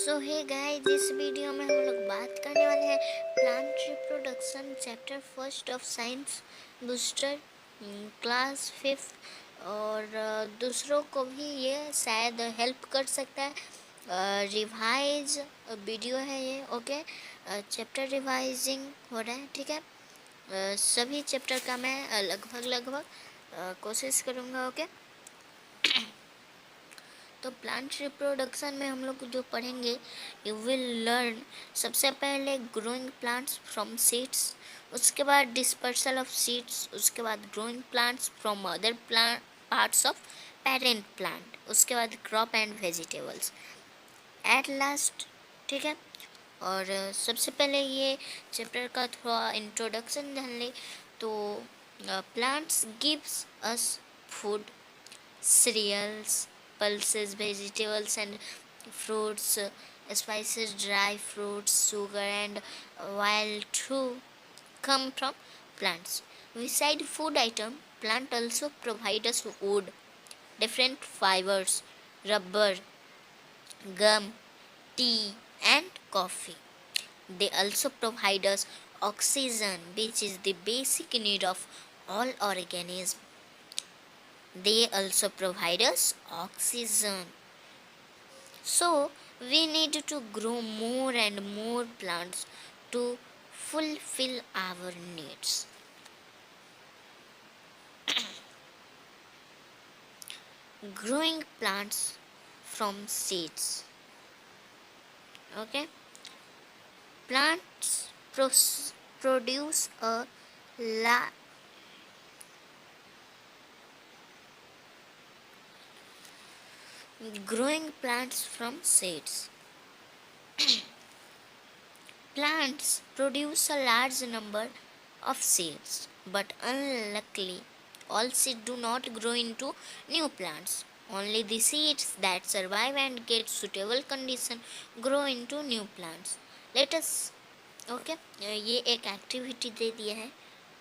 सो hey guys, इस video में हम लोग बात करने वाले हैं plant reproduction chapter first of science booster class fifth. और दूसरों को भी ये शायद हेल्प कर सकता है। रिवाइज वीडियो है ये। ओके, चैप्टर रिवाइजिंग हो रहा है, ठीक है। सभी चैप्टर का मैं लगभग कोशिश करूँगा। ओके, तो प्लांट रिप्रोडक्शन में हम लोग जो पढ़ेंगे, यू विल लर्न सबसे पहले ग्रोइंग प्लांट्स फ्रॉम सीड्स, उसके बाद डिस्पर्सल ऑफ सीड्स, उसके बाद growing plants from other plant parts of parent plant, उसके बाद crop and vegetables at last, ठीक है। और सबसे पहले ये चैप्टर का थोड़ा इंट्रोडक्शन जान ले। तो plants gives us food, cereals, pulses, vegetables and fruits, spices, dry fruits, sugar and wild fruit come from plants. Beside food item, plant also provide us wood, different fibers, rubber, gum, tea and coffee. They also provide us oxygen, which is the basic need of all organisms. They also provide us oxygen. So, we need to grow more and more plants to fulfill our needs. Growing plants from seeds. Okay, plants produce a la- growing plants from seeds. Plants produce a large number of seeds, but unluckily, all seeds do not grow into new plants. Only the seeds that survive and get suitable condition grow into new plants. Let us, okay, ये एक activity दे दिया है,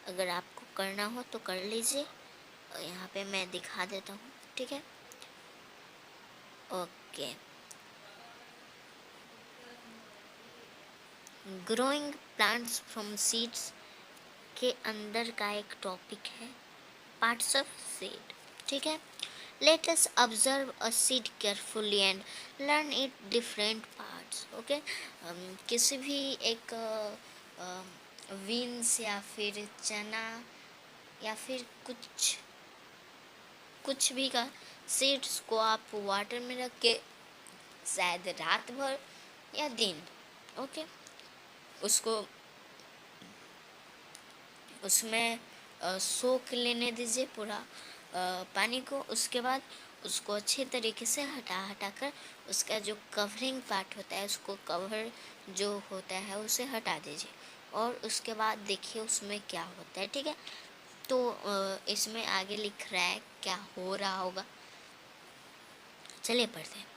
अगर आपको करना हो तो कर लीजिए। यहाँ पे मैं दिखा देता हूँ, ठीक है। Okay, growing plants from seeds के अंदर का एक टॉपिक है पार्ट्स ऑफ सीड, ठीक है। Let us observe a seed carefully and learn it different parts. Okay, किसी भी एक बीन्स या फिर चना या फिर कुछ भी का सीड्स को आप वाटर में रख के शायद रात भर या दिन, ओके, उसको उसमें सोख लेने दीजिए पूरा पानी को। उसके बाद उसको अच्छे तरीके से हटा कर उसका जो कवरिंग पार्ट होता है, उसको कवर जो होता है उसे हटा दीजिए, और उसके बाद देखिए उसमें क्या होता है, ठीक है। तो इसमें आगे लिख रहा है क्या हो रहा होगा, चलिए पढ़ते हैं।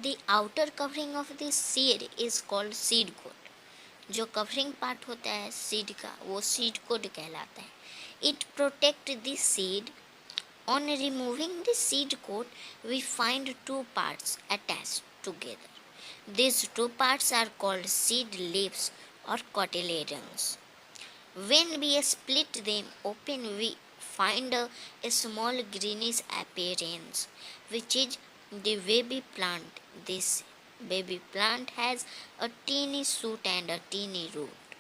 The outer covering of the seed is called seed coat. जो कवरिंग पार्ट होता है सीड का, वो सीड कोट कहलाता है। It protect the seed. On removing the seed coat, we find two parts attached together. These two parts are called seed leaves or cotyledons. When we split them open, we find a small greenish appearance, which is the baby plant. This baby plant has a teeny shoot and a teeny root.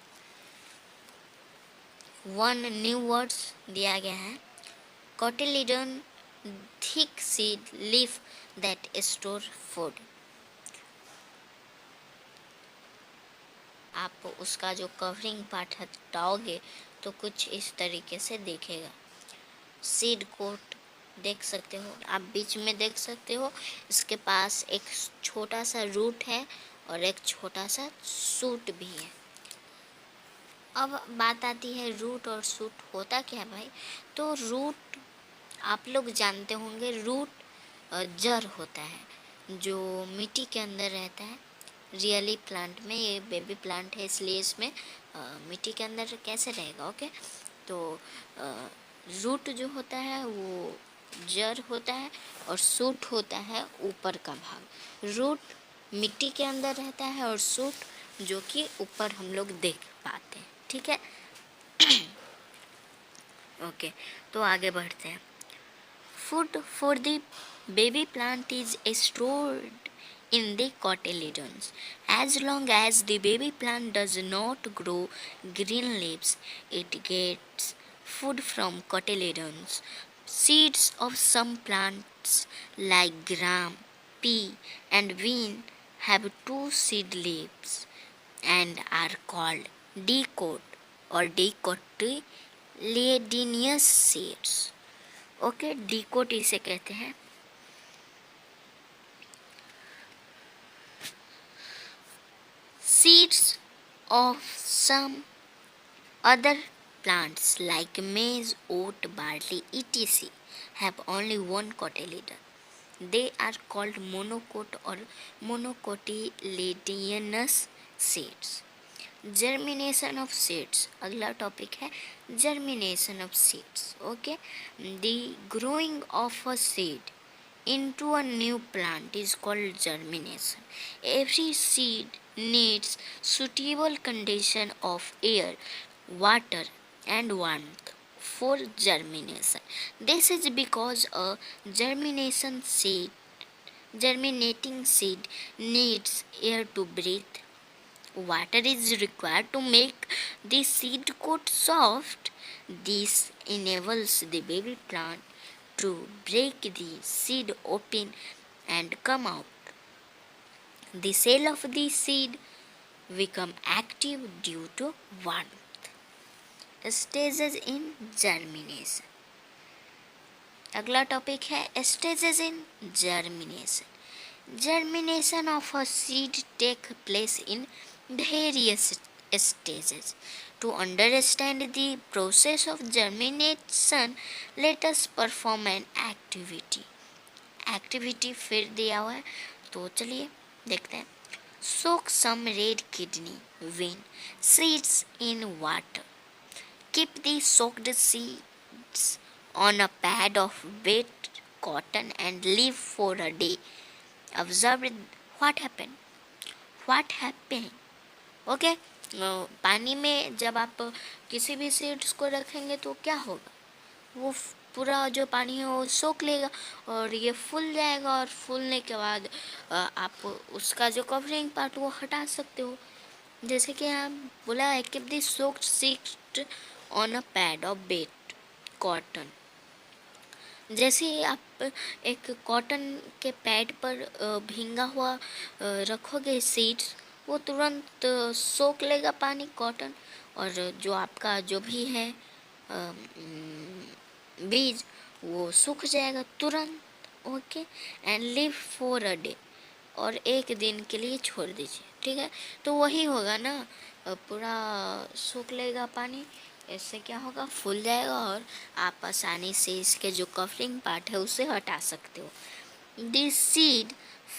One new words दिया गया है, cotyledon, thick seed leaf that store food. आप उसका जो covering part हटाओगे तो कुछ इस तरीके से दिखेगा। सीड कोट देख सकते हो आप, बीच में देख सकते हो इसके पास एक छोटा सा रूट है और एक छोटा सा सूट भी है। अब बात आती है रूट और सूट होता क्या है भाई। तो रूट आप लोग जानते होंगे, रूट जड़ होता है जो मिट्टी के अंदर रहता है। रियली प्लांट में, ये बेबी प्लांट है इसलिए इसमें मिट्टी के अंदर कैसे रहेगा, ओके। तो रूट जो होता है वो जड़ होता है और सूट होता है ऊपर का भाग। रूट मिट्टी के अंदर रहता है और सूट जो कि ऊपर हम लोग देख पाते हैं, ठीक है। ओके, तो आगे बढ़ते हैं। Food for the baby plant is stored in the cotyledons. As long as the baby plant does not grow green leaves, it gets food from cotyledons. Seeds of some plants like gram, pea, and bean have two seed leaves and are called dicot or dicotyledonous seeds. Okay, dicot इसे कहते हैं। Seeds of some other plants like maize, oat, barley etc have only one cotyledon. They are called monocot or monocotyledonous seeds. Germination of seeds, अगला topic है germination of seeds. Okay, the growing of a seed into a new plant is called germination. Every seed needs suitable condition of air, water and warmth for germination. This is because a germinating seed needs air to breathe. Water is required to make the seed coat soft. This enables the baby plant to break the seed open and come out. The cell of the seed become active due to warmth. Stages in germination. अगला topic है stages in germination. Germination of a seed take place in various stages. To understand the process of germination, let us perform an activity. Activity फिर दिया हुआ है, तो चलिए देखते हैं। Soak some red kidney bean seeds in water. Keep the soaked seeds on a pad of wet cotton and leave for a day. Observe what happened. What happened? Okay, पानी में जब आप किसी भी सीड्स को रखेंगे तो क्या होगा, वो पूरा जो पानी है वो सोख लेगा और ये फूल जाएगा, और फूलने के बाद आप उसका जो कवरिंग पार्ट वो हटा सकते हो। जैसे कि यहाँ बोला है keep the soaked seed on a pad of wet cotton. जैसे ही आप एक कॉटन के पैड पर भींगा हुआ रखोगे सीड्स, वो तुरंत सोख लेगा पानी कॉटन, और जो आपका जो भी है बीज वो सूख जाएगा तुरंत। Okay, and live for a day, और एक दिन के लिए छोड़ दीजिए, ठीक है। तो वही होगा ना, पूरा सूख लेगा पानी, इससे क्या होगा, फूल जाएगा और आप आसानी से इसके जो कवरिंग पार्ट है उसे हटा सकते हो। This seed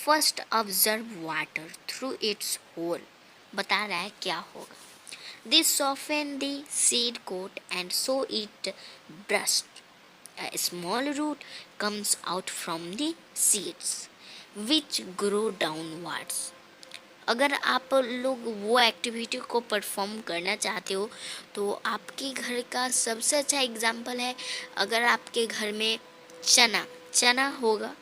first observe water through its hole, बता रहा है क्या होगा। This soften the seed coat and so it burst. A small root comes out from the seeds which grow downwards. अगर आप लोग वो एक्टिविटी को परफॉर्म करना चाहते हो तो आपके घर का सबसे अच्छा एग्जाम्पल है, अगर आपके घर में चना होगा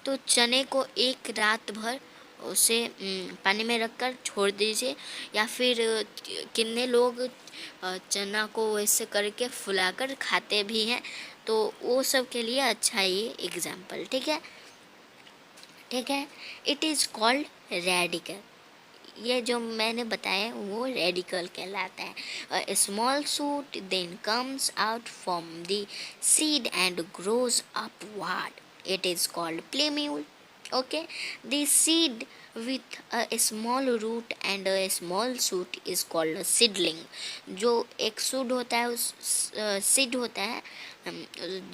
तो चने को एक रात भर उसे पानी में रखकर छोड़ दीजिए, या फिर कितने लोग चना को वैसे करके फुलाकर खाते भी हैं, तो वो सब के लिए अच्छा ये एग्जाम्पल, ठीक है। इट इज़ कॉल्ड रेडिकल, ये जो मैंने बताया वो रेडिकल कहलाता है। A small shoot then comes out from the seed and grows upward. It is called plumule. Okay, the seed with a small root and a small shoot is called a seedling. जो एक shoot होता है उस seed होता है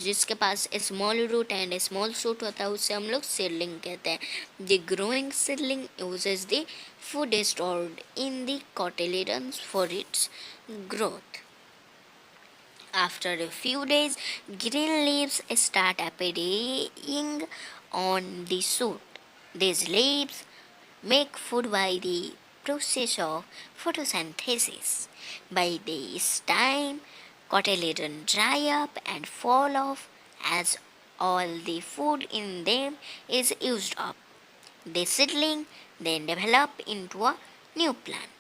जिसके पास small root and small shoot होता है उसे हम लोग सीडलिंग कहते हैं। The growing seedling uses the food stored in the cotyledons for its growth. After a few days, green leaves start appearing on the shoot. These leaves make food by the process of photosynthesis. By this time, cotyledon dry up and fall off as all the food in them is used up. The seedling then develop into a new plant.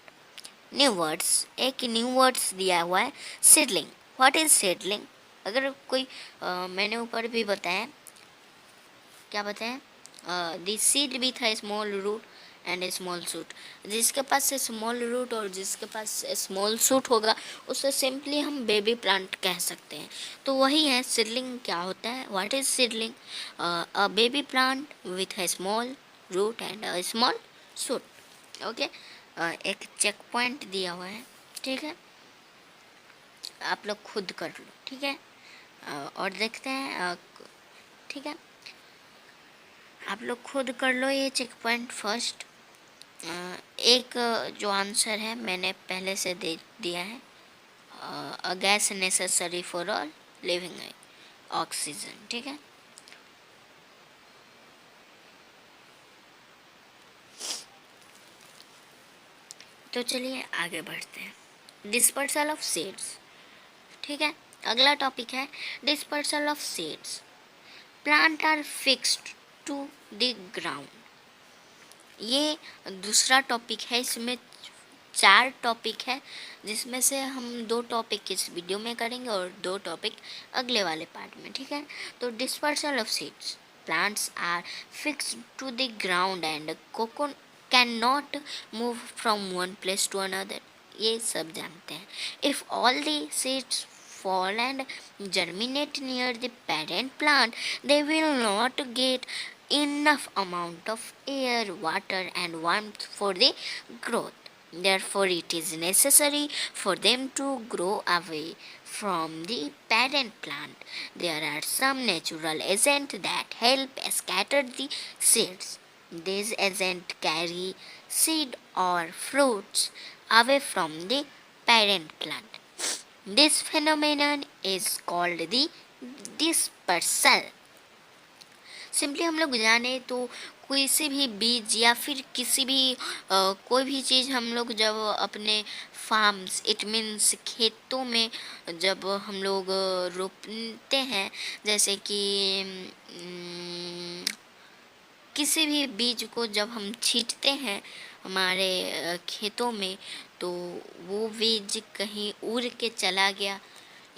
New words, एक new words दिया हुआ है, seedling. What is seedling? अगर कोई मैंने ऊपर भी बताया, क्या बताया, द सीड विथ है small root and a small shoot. जिसके पास स्मॉल रूट और जिसके पास स्मॉल सूट होगा उसे सिंपली हम बेबी प्लांट कह सकते हैं. तो वही है सीडलिंग. क्या होता है, what is seedling? A baby plant with a small root and a small shoot. Okay, एक चेक पॉइंट दिया हुआ है, ठीक है, आप लोग खुद कर लो, ठीक है. और देखते हैं, ठीक है, आप लोग खुद कर लो ये चेक पॉइंट फर्स्ट. एक जो आंसर है मैंने पहले से दे दिया है, a gas necessary for all living, oxygen, ठीक है. तो चलिए आगे बढ़ते हैं. डिस्पर्सल ऑफ सीड्स, ठीक है. अगला टॉपिक है dispersal of seeds. Plant are fixed to the ground. ये दूसरा टॉपिक है. इसमें 4 टॉपिक है, जिसमें से हम 2 टॉपिक इस वीडियो में करेंगे और 2 टॉपिक अगले वाले पार्ट में, ठीक है. तो dispersal of seeds. Plants are fixed to the ground and cocoon can not move from one place to another. ये सब जानते हैं. If all the seeds fall and germinate near the parent plant, they will not get enough amount of air, water and warmth for the growth. Therefore, it is necessary for them to grow away from the parent plant. There are some natural agents that help scatter the seeds. These agents carry seed or fruits away from the parent plant. This phenomenon is called the dispersal. Simply हम लोग जाने तो किसी भी बीज या फिर किसी भी कोई भी चीज़ हम लोग जब अपने फार्म्स, इट मीन्स खेतों में जब हम लोग रोपते हैं, जैसे कि किसी भी बीज को जब हम छींटते हैं हमारे खेतों में, तो वो बीज कहीं उड़ के चला गया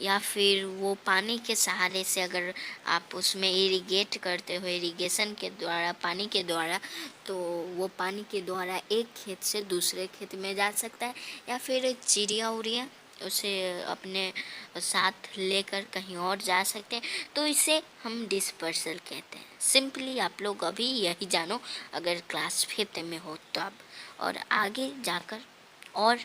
या फिर वो पानी के सहारे से, अगर आप उसमें इरिगेट करते हो इरिगेशन के द्वारा, पानी के द्वारा, तो वो पानी के द्वारा एक खेत से दूसरे खेत में जा सकता है, या फिर चिड़िया उड़िया उसे अपने साथ लेकर कहीं और जा सकते हैं. तो इसे हम डिस्पर्सल कहते हैं. सिंपली आप लोग अभी यही जानो, अगर क्लास 5 में हो तो आप, और आगे जाकर और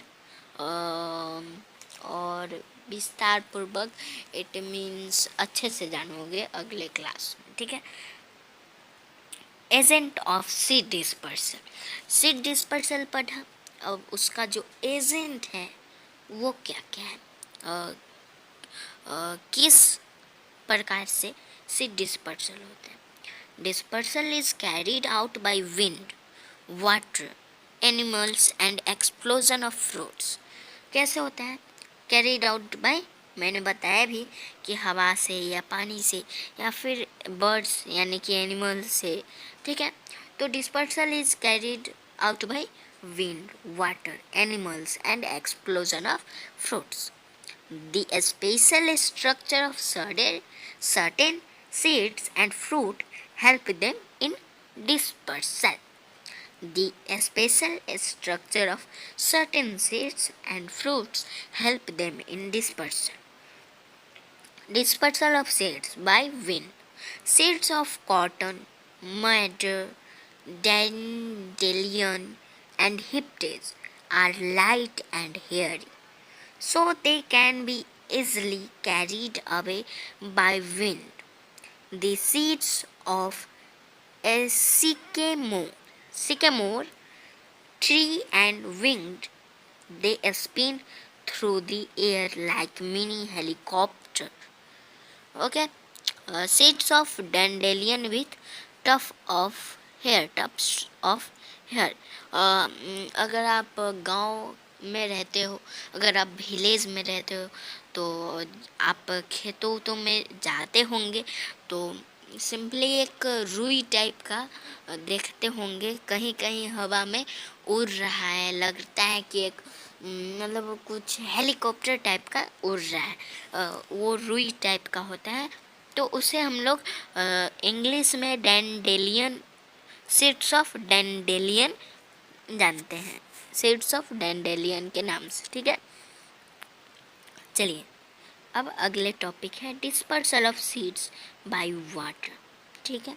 विस्तार पूर्वक, इट मीन्स अच्छे से जानोगे अगले क्लास में, ठीक है. Agent of seed dispersal. Seed dispersal पढ़ा, अब उसका जो एजेंट है वो क्या क्या है, किस प्रकार से सीड डिस्पर्सल होता है. Dispersal is carried out by wind, water, animals and explosion of fruits. कैसे होता है कैरीड आउट बाय, मैंने बताया भी कि हवा से या पानी से या फिर बर्ड्स यानी कि एनिमल्स से, ठीक है. तो dispersal is carried out by wind, water, animals and explosion of fruits. The spatial structure of certain seeds and fruit help them in dispersal. The spatial structure of certain seeds and fruits help them in dispersal. Dispersal of seeds by wind. Seeds of cotton, madder, dandelion and hyptis are light and hairy, so they can be easily carried away by wind. The seeds of a sycamore tree and winged, they spin through the air like mini helicopter. Okay, seeds of dandelion with tufts of here अगर आप गांव में रहते हो, अगर आप village में रहते हो, तो आप खेतों तो में जाते होंगे, तो सिंपली एक रुई टाइप का देखते होंगे, कहीं कहीं हवा में उड़ रहा है, लगता है कि एक मतलब कुछ हेलीकॉप्टर टाइप का उड़ रहा है, वो रुई टाइप का होता है। तो उसे हम लोग इंग्लिश में डैंडेलियन, सीड्स ऑफ डैंडेलियन जानते हैं, सीड्स ऑफ डैंडेलियन के नाम से, ठीक है। चलिए अब अगले टॉपिक है dispersal of seeds by water, ठीक है।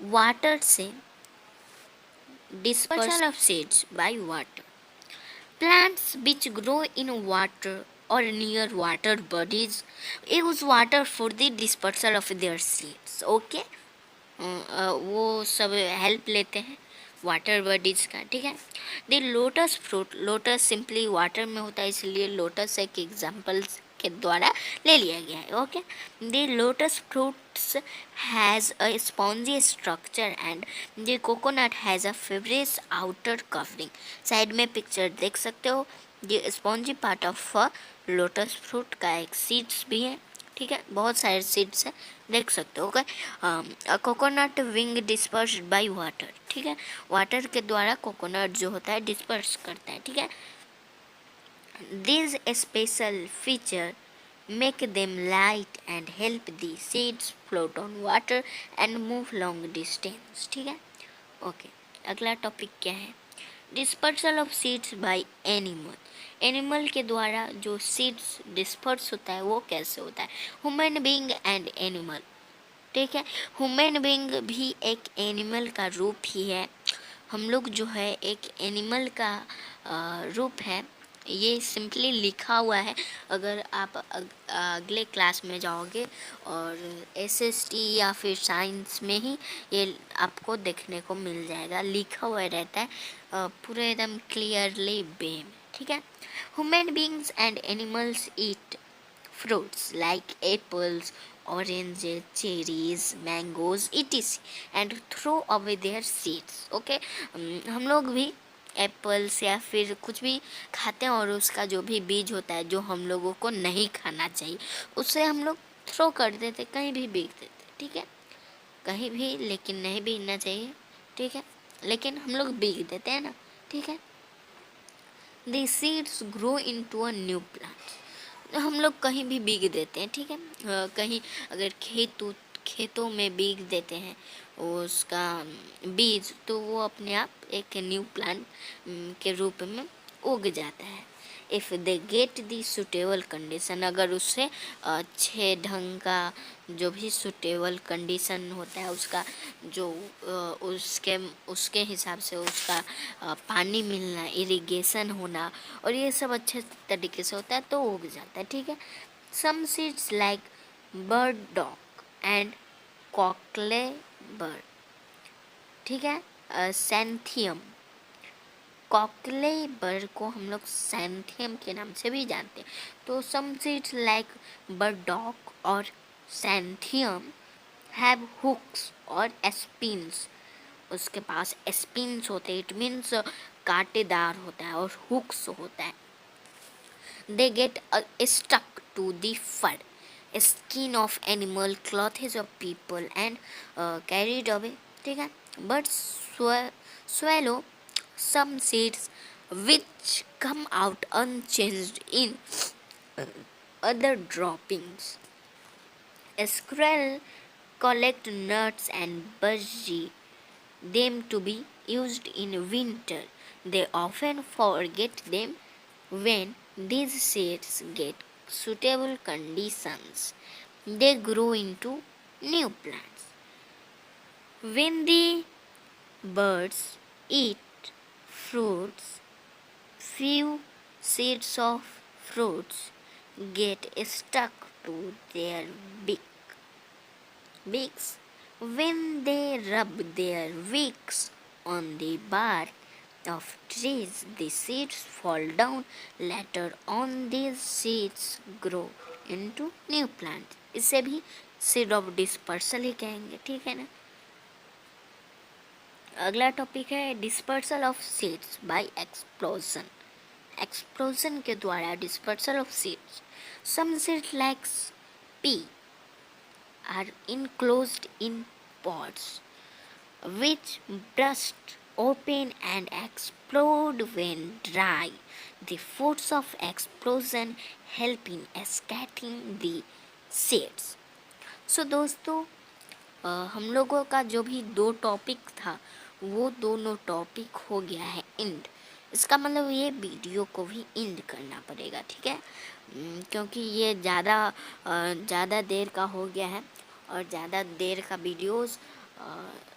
वाटर से dispersal of seeds by water, plants which grow in water or near water bodies use water for the dispersal of their seeds, okay। वो सब हेल्प लेते हैं water bodies का, ठीक है। The lotus fruit, lotus simply water में होता है, इसलिए लोटस एक एग्जाम्पल के द्वारा ले लिया गया है, okay. The lotus fruits has a spongy structure and the coconut has a fibrous outer covering. Side में पिक्चर देख सकते हो, the spongy part of lotus fruit का एक सीड्स भी है, ठीक है, बहुत सारे सीड्स है, देख सकते हो, okay. Coconut wing dispersed by water, ठीक है, वाटर के द्वारा कोकोनट जो होता है डिस्पर्स करता है, ठीक है। This special feature make them light and help the seeds float on water and move long distance, ठीक है, ओके। अगला टॉपिक क्या है, dispersal of seeds by animal, animal के द्वारा जो सीड्स डिस्पर्स होता है वो कैसे होता है, ह्यूमन बीइंग एंड एनिमल, ठीक है। ह्यूमन बीइंग भी एक एनिमल का रूप ही है, हम लोग जो है एक एनिमल का रूप है, ये सिंपली लिखा हुआ है। अगर आप अगले क्लास में जाओगे और एसएसटी या फिर साइंस में ही ये आपको देखने को मिल जाएगा, लिखा हुआ रहता है पूरे एकदम क्लियरली वे में, ठीक है। Human beings and animals eat fruits like apples, oranges, cherries, mangoes, etc. and throw away their seeds. Okay, हम लोग भी एप्पल्स या फिर कुछ भी खाते हैं और उसका जो भी बीज होता है जो हम लोगों को नहीं खाना चाहिए, उसे हम लोग थ्रो कर देते, कहीं भी बीग देते, ठीक है, कहीं भी, लेकिन नहीं बीगना चाहिए, ठीक है, लेकिन हम लोग बीग देते हैं ना, ठीक है। The seeds grow into a new plant, हम लोग कहीं भी बीग देते हैं, ठीक है, कहीं अगर खेतों में बीग देते हैं उसका बीज, तो वो अपने आप एक न्यू प्लांट के रूप में उग जाता है। If they get the suitable condition, अगर उससे अच्छे ढंग का जो भी सुटेबल कंडीशन होता है उसका, जो उसके उसके हिसाब से उसका पानी मिलना, इरिगेशन होना और ये सब अच्छे तरीके से होता है तो उग जाता है, ठीक है। Some seeds like burdock and cocklebur, ठीक है, सैंथियम, कॉकले बर्ड को हम लोग सैंथियम के नाम से भी जानते हैं। तो सम सीड्स लाइक बर्डॉक और सैंथियम हैव हुक्स और स्पिन्स, उसके पास स्पिन्स होते हैं, इट मीन्स कांटेदार होता है, और हुक्स होता है। They get stuck to the fur, skin of animal, clothes of people and carried away, ठीक है। But swallow some seeds which come out unchanged in other droppings. A squirrel collect nuts and budgie them to be used in winter. They often forget them when these seeds get suitable conditions. They grow into new plants. When the birds eat fruits, few seeds of fruits get stuck to their beaks. When they rub their beaks on the bark of trees, the seeds fall down. Later on, these seeds grow into new plants. इसे भी seed of dispersal ही कहेंगे, ठीक है ना। अगला topic है dispersal of seeds by explosion. Explosion के द्वारा dispersal of seeds. Some seed likes pea are enclosed in pods which burst open and explode when dry. The force of explosion help in escaping the seeds. So दोस्तों, हम लोगों का जो भी 2 topic था वो दोनों टॉपिक हो गया है एंड। इसका मतलब ये वीडियो को भी एंड करना पड़ेगा, ठीक है? क्योंकि ये ज़्यादा देर का हो गया है और ज़्यादा देर का वीडियोस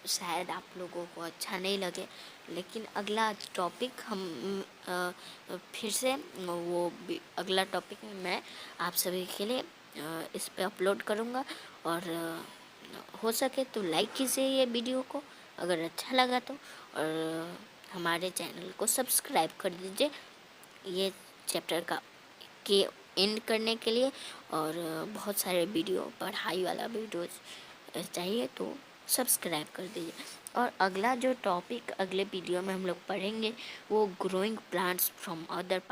शायद आप लोगों को अच्छा नहीं लगे। लेकिन अगला टॉपिक हम फिर से अगला टॉपिक मैं आप सभी के लिए इस पे अपलोड करूँगा। और हो सके तो लाइक कीजिए ये वीडियो को अगर अच्छा लगा तो, और हमारे चैनल को सब्सक्राइब कर दीजिए ये चैप्टर का के एंड करने के लिए। और बहुत सारे वीडियो पढ़ाई वाला वीडियो चाहिए तो सब्सक्राइब कर दीजिए। और अगला जो टॉपिक अगले वीडियो में हम लोग पढ़ेंगे वो growing plants from other.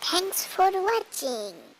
Thanks for watching.